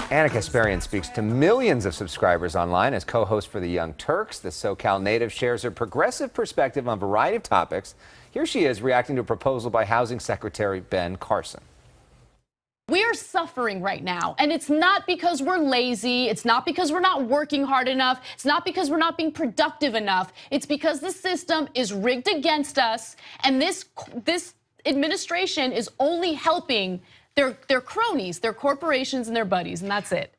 Kasparian speaks to millions of subscribers online as co-host for the Young Turks. The SoCal native shares her progressive perspective on a variety of topics. Here she is reacting to a proposal by Housing Secretary Ben Carson. We are suffering right now, and it's not because we're lazy. It's not because we're not working hard enough. It's not because we're not being productive enough. It's because the system is rigged against us, and this administration is only helping their cronies, their corporations, and their buddies, and that's it.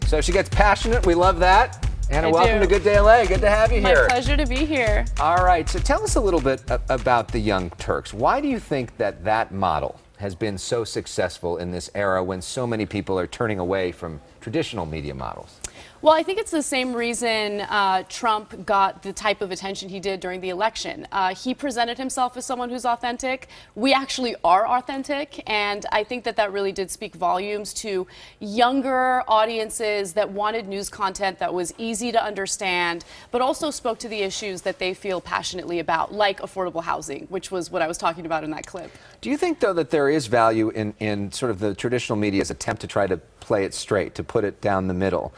So she gets passionate. We love that. Anna, welcome to Good Day LA. Good to have you here. My pleasure to be here. All right, so tell us a little bit about the Young Turks. Why do you think that model has been so successful in this era when so many people are turning away from traditional media models? Well, I think it's the same reason Trump got the type of attention he did during the election. He presented himself as someone who's authentic. We actually are authentic, and I think that really did speak volumes to younger audiences that wanted news content that was easy to understand, but also spoke to the issues that they feel passionately about, like affordable housing, which was what I was talking about in that clip. Do you think, though, that there is value in sort of the traditional media's attempt to try to play it straight, to put it down the middle?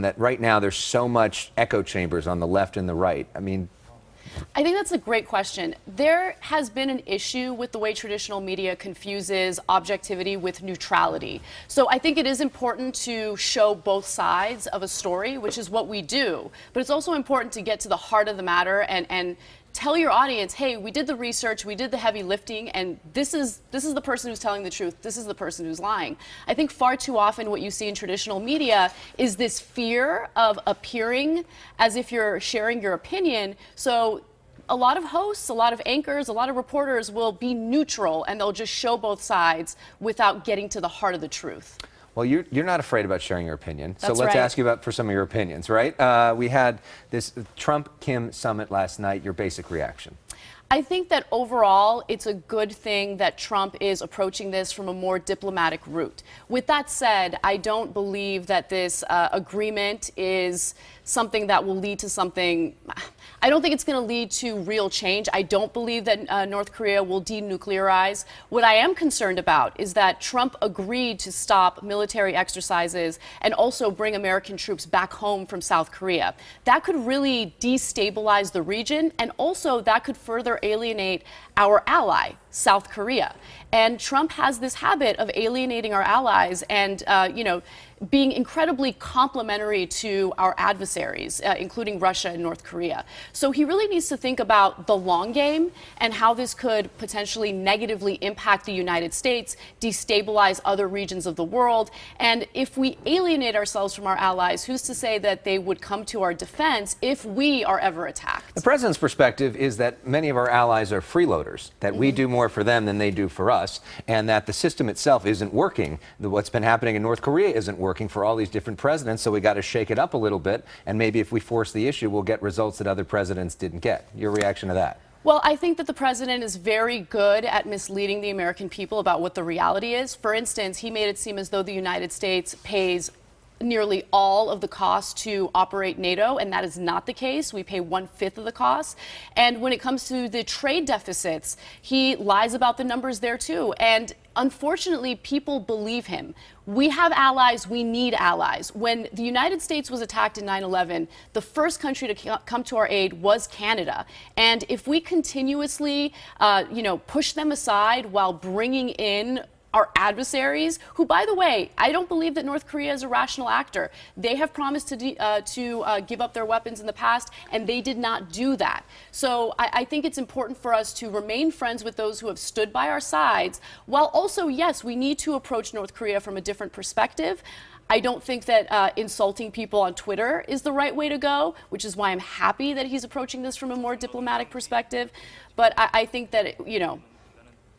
That right now there's so much echo chambers on the left and the right. I mean, I think that's a great question. There has been an issue with the way traditional media confuses objectivity with neutrality. So I think it is important to show both sides of a story, which is what we do. But it's also important to get to the heart of the matter and tell your audience, hey, we did the research, we did the heavy lifting, and this is the person who's telling the truth, this is the person who's lying. I think far too often what you see in traditional media is this fear of appearing as if you're sharing your opinion. So a lot of hosts, a lot of anchors, a lot of reporters will be neutral, and they'll just show both sides without getting to the heart of the truth. Well, you're not afraid about sharing your opinion. So That's let's right. ask you for some of your opinions, right? We had this Trump-Kim summit last night. Your basic reaction? I think that overall, it's a good thing that Trump is approaching this from a more diplomatic route. With that said, I don't believe that this agreement is something that will lead to something. I don't think it's going to lead to real change. I don't believe that North Korea will denuclearize. What I am concerned about is that Trump agreed to stop military exercises and also bring American troops back home from South Korea. That could really destabilize the region, and also that could further alienate our ally, South Korea. And Trump has this habit of alienating our allies and, being incredibly complimentary to our adversaries, including Russia and North Korea. So he really needs to think about the long game and how this could potentially negatively impact the United States, destabilize other regions of the world. And if we alienate ourselves from our allies, who's to say that they would come to our defense if we are ever attacked? The president's perspective is that many of our allies are freeloaders, that we do more for them than they do for us, and that the system itself isn't working. What's been happening in North Korea isn't working for all these different presidents, so we got to shake it up a little bit, and maybe if we force the issue, we'll get results that other presidents didn't get. Your reaction to that? Well, I think that the president is very good at misleading the American people about what the reality is. For instance, he made it seem as though the United States pays nearly all of the cost to operate NATO, and that is not the case. We pay 1/5 of the cost. And when it comes to the trade deficits, he lies about the numbers there too. And unfortunately, people believe him. We have allies. We need allies. When the United States was attacked in 9/11, the first country to come to our aid was Canada. And if we continuously, push them aside while bringing in our adversaries, who, by the way, I don't believe that North Korea is a rational actor. They have promised to give up their weapons in the past, and they did not do that. So I think it's important for us to remain friends with those who have stood by our sides, while also, yes, we need to approach North Korea from a different perspective. I don't think that insulting people on Twitter is the right way to go, which is why I'm happy that he's approaching this from a more diplomatic perspective. But I think that,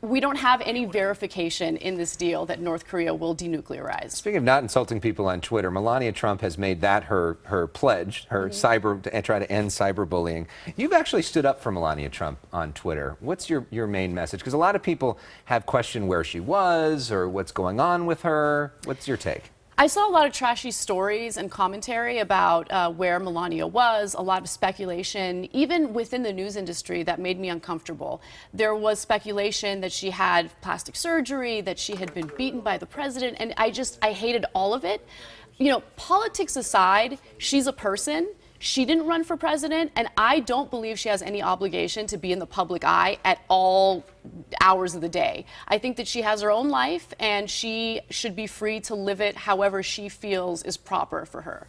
we don't have any verification in this deal that North Korea will denuclearize. Speaking of not insulting people on Twitter, Melania Trump has made that her pledge, her to try to end cyberbullying. You've actually stood up for Melania Trump on Twitter. What's your main message? Because a lot of people have questioned where she was or what's going on with her. What's your take? I saw a lot of trashy stories and commentary about where Melania was, a lot of speculation, even within the news industry, that made me uncomfortable. There was speculation that she had plastic surgery, that she had been beaten by the president, and I hated all of it. You know, politics aside, she's a person. She didn't run for president, and I don't believe she has any obligation to be in the public eye at all hours of the day. I think that she has her own life, and she should be free to live it however she feels is proper for her.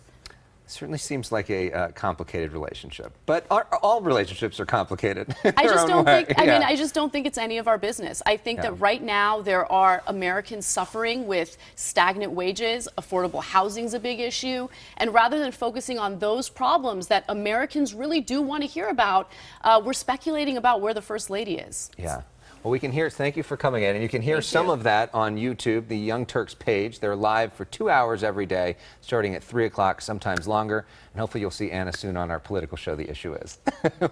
Certainly seems like a complicated relationship, but all relationships are complicated. In I their just own don't way. think. I mean, I just don't think it's any of our business. I think that right now there are Americans suffering with stagnant wages, affordable housing's a big issue, and rather than focusing on those problems that Americans really do want to hear about, we're speculating about where the First Lady is. Yeah. Well, we can hear, thank you for coming in, and you can hear some of that on YouTube, the Young Turks page. They're live for 2 hours every day, starting at 3 o'clock, sometimes longer, and hopefully you'll see Anna soon on our political show, The Issue Is.